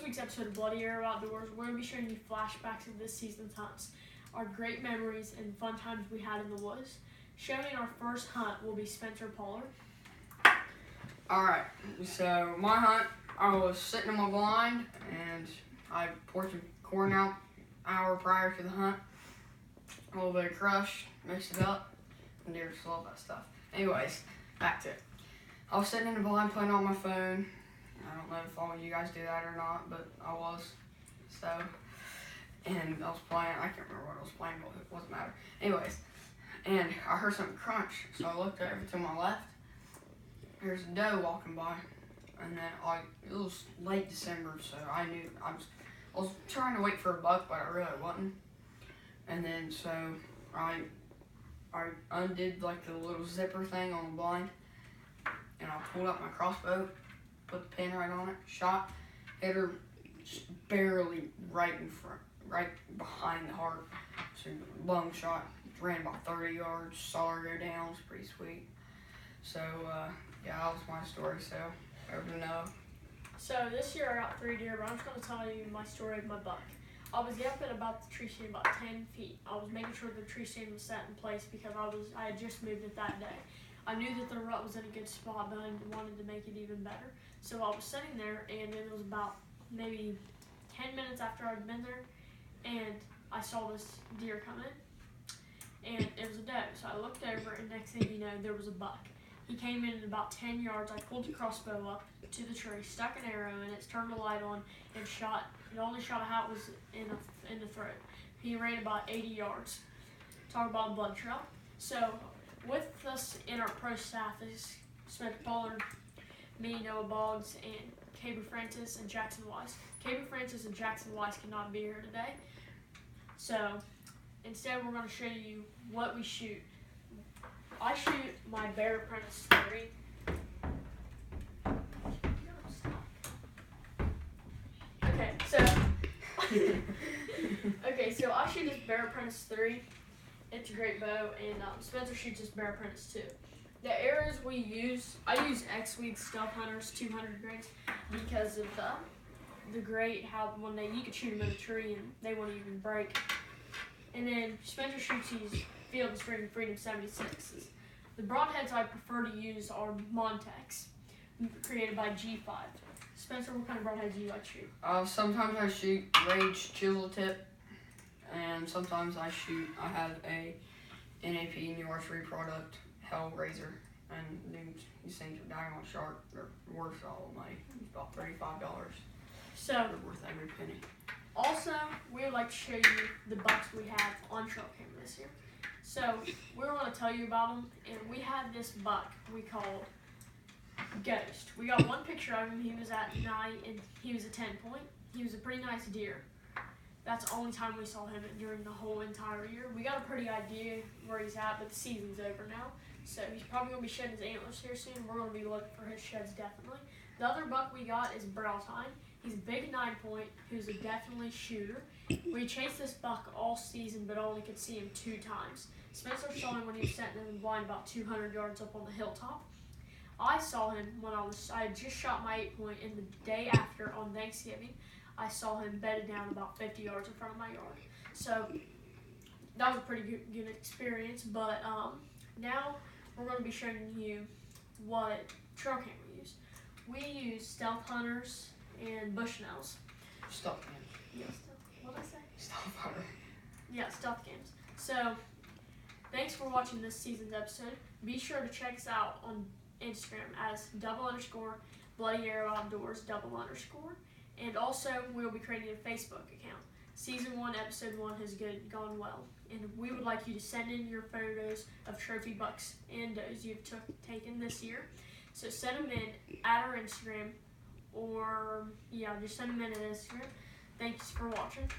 week's episode of Bloody Arrow Outdoors, we're going to be showing you flashbacks of this season's hunts, our great memories and fun times we had in the woods. Showing our first hunt will be Spencer Pollard. Alright, so my hunt, I was sitting in my blind and I poured some corn out an hour prior to the hunt. A little bit of crush, mixed it up, and deer just love that stuff. Anyways, back to it. I was sitting in the blind playing on my phone. I don't know if all of you guys do that or not, but I was. So, and I was playing, I can't remember what I was playing, but it doesn't matter. Anyways, and I heard something crunch, so I looked over to my left. There's a doe walking by, and then it was late December, so I knew I was trying to wait for a buck, but I really wasn't. And then so I undid like the little zipper thing on the blind, and I pulled out my crossbow, put the pin right on it, shot, hit her just barely right in front, right behind the heart. So long shot, ran about 30 yards, saw her go down. It's pretty sweet. So yeah, that was my story. So over to Noah. So this year I got 3 deer, but I'm just going to tell you my story of my buck. I was up at about the tree stand about 10 feet. I was making sure the tree stand was set in place because I had just moved it that day. I knew that the rut was in a good spot, but I wanted to make it even better. So I was sitting there, and it was about maybe 10 minutes after I'd been there, and I saw this deer come in, and it was a doe. So I looked over, and next thing you know, there was a buck. He came in about 10 yards. I pulled the crossbow up to the tree, stuck an arrow in it, turned the light on, and shot. It only shot how it was in the throat. He ran about 80 yards. Talk about a blood trail. So with us in our pro staff is Spencer Pollard, me, Noah Boggs, and Caber Francis and Jackson Weiss. Caber Francis and Jackson Weiss cannot be here today. So instead we're going to show you what we shoot. I shoot my Bear Apprentice 3. So I shoot this Bear Apprentice 3. It's a great bow, and Spencer shoots this Bear Apprentice 2. The arrows we use, I use X-Weed Stealth Hunters 200 grains because of the great how you could shoot them in a tree and they won't even break. And then Spencer shoots these Field and Stream Freedom 76s. The broadheads I prefer to use are Montex, created by G5. Spencer, what kind of broadheads do you like to shoot? Sometimes I shoot Rage Chisel Tip, and sometimes I have a NAP New Archery product, Hellraiser, and these things are dying on shark. They're worth all the money. It's about $35. So they're worth every penny. Also, we would like to show you the bucks we have on trail camera this year. So we want to tell you about them, and we had this buck we called Ghost. We got one picture of him. He was at night, and he was a 10-point. He was a pretty nice deer. That's the only time we saw him during the whole entire year. We got a pretty idea where he's at, but the season's over now. So he's probably going to be shedding his antlers here soon. We're going to be looking for his sheds definitely. The other buck we got is Browtine. He's a big 9-point who's a definitely shooter. We chased this buck all season, but only could see him 2 times. Spencer saw him when he was sitting in the blind about 200 yards up on the hilltop. I saw him when I had just shot my 8-point, and the day after on Thanksgiving, I saw him bedded down about 50 yards in front of my yard. So that was a pretty good experience, but now we're going to be showing you what trail cam we use. We use Stealth Hunters and Bushnells. Stealth cam. Yeah, what did I say? Stealth Hunter. Yeah, stealth cams. So thanks for watching this season's episode. Be sure to check us out on Instagram as _Bloody Arrow Outdoors _. And also, we'll be creating a Facebook account. Season 1, Episode 1 has gone well. And we would like you to send in your photos of trophy bucks and does you've taken this year. So send them in at our Instagram, or just send them in at Instagram. Thanks for watching.